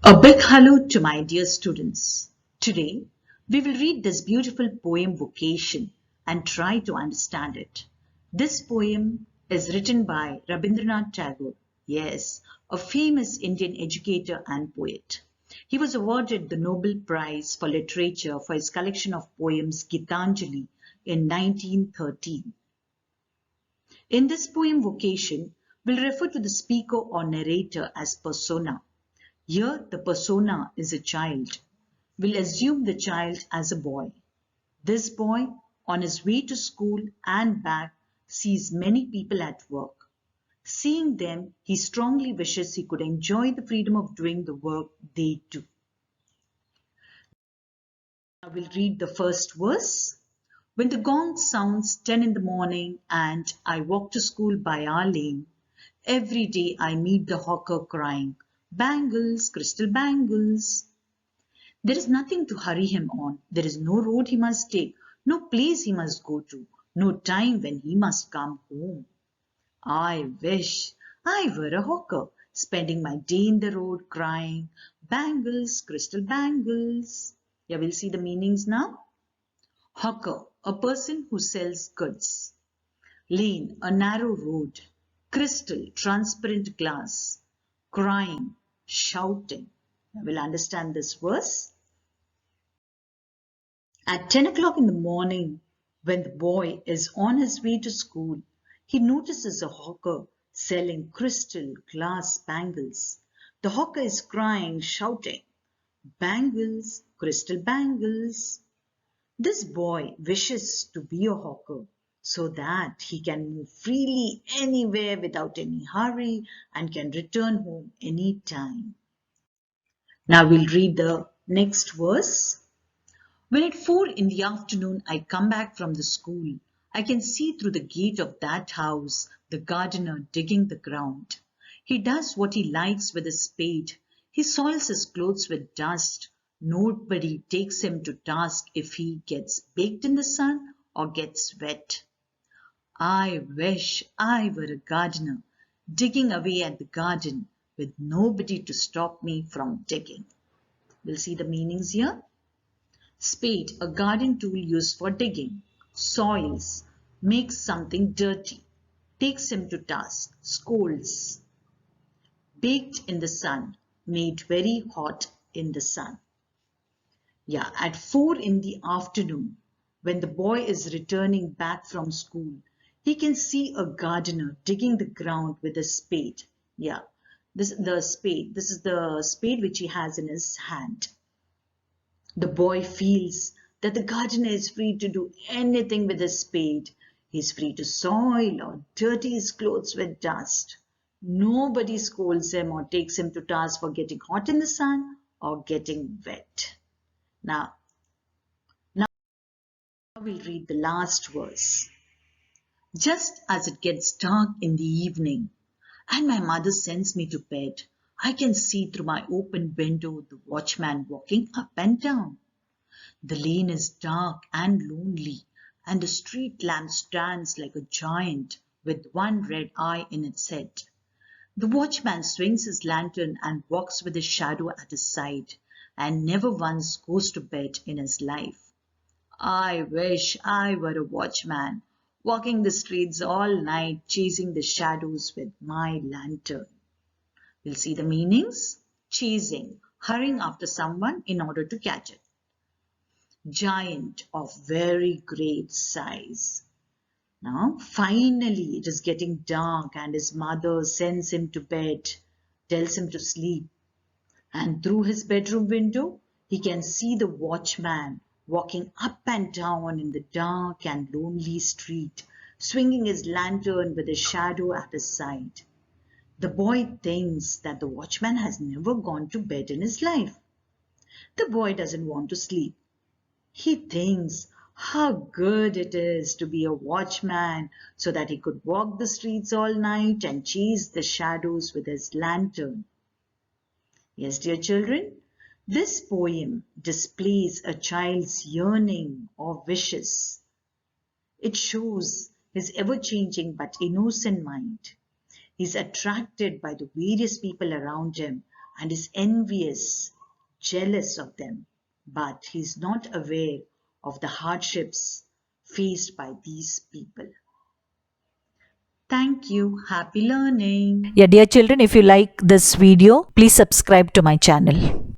A big hello to my dear students. Today, we will read this beautiful poem Vocation and try to understand it. This poem is written by Rabindranath Tagore, yes, a famous Indian educator and poet. He was awarded the Nobel Prize for Literature for his collection of poems Gitanjali in 1913. In this poem Vocation, we'll refer to the speaker or narrator as persona. Here, the persona is a child. We'll assume the child as a boy. This boy, on his way to school and back, sees many people at work. Seeing them, he strongly wishes he could enjoy the freedom of doing the work they do. Now we'll read the first verse. When the gong sounds 10 in the morning and I walk to school by our lane, every day I meet the hawker crying, "Bangles, crystal bangles." There is nothing to hurry him on. There is no road he must take, no place he must go to, no time when he must come home. I wish I were a hawker, spending my day in the road crying, "Bangles, crystal bangles." Yeah, we'll see the meanings now. Hawker, a person who sells goods. Lane, a narrow road. Crystal, transparent glass. Crying, shouting. We'll understand this verse. At 10 o'clock in the morning, when the boy is on his way to school, he notices a hawker selling crystal glass bangles. The hawker is crying, shouting, "Bangles, crystal bangles." This boy wishes to be a hawker so that he can move freely anywhere without any hurry and can return home any time. Now we'll read the next verse. When at 4 in the afternoon I come back from the school, I can see through the gate of that house the gardener digging the ground. He does what he likes with a spade. He soils his clothes with dust. Nobody takes him to task if he gets baked in the sun or gets wet. I wish I were a gardener, digging away at the garden with nobody to stop me from digging. We'll see the meanings here. Spade, a garden tool used for digging. Soils, makes something dirty. Takes him to task, scolds. Baked in the sun, made very hot in the sun. Yeah, at 4 in the afternoon, when the boy is returning back from school, he can see a gardener digging the ground with a spade. Yeah, this is the spade which he has in his hand. The boy feels that the gardener is free to do anything with his spade. He is free to soil or dirty his clothes with dust. Nobody scolds him or takes him to task for getting hot in the sun or getting wet. Now we'll read the last verse. Just as it gets dark in the evening and my mother sends me to bed, I can see through my open window the watchman walking up and down. The lane is dark and lonely, and the street lamp stands like a giant with one red eye in its head. The watchman swings his lantern and walks with his shadow at his side, and never once goes to bed in his life. I wish I were a watchman, walking the streets all night, chasing the shadows with my lantern. We'll see the meanings. Chasing, hurrying after someone in order to catch it. Giant, of very great size. Now, finally, it is getting dark and his mother sends him to bed, tells him to sleep. And through his bedroom window, he can see the watchman walking up and down in the dark and lonely street, swinging his lantern with a shadow at his side. The boy thinks that the watchman has never gone to bed in his life. The boy doesn't want to sleep. He thinks how good it is to be a watchman so that he could walk the streets all night and chase the shadows with his lantern. Yes, dear children, this poem displays a child's yearning or wishes. It shows his ever-changing but innocent mind. He is attracted by the various people around him and is envious, jealous of them, but he is not aware of the hardships faced by these people. Thank you. Happy learning. Yeah, dear children, if you like this video, please subscribe to my channel.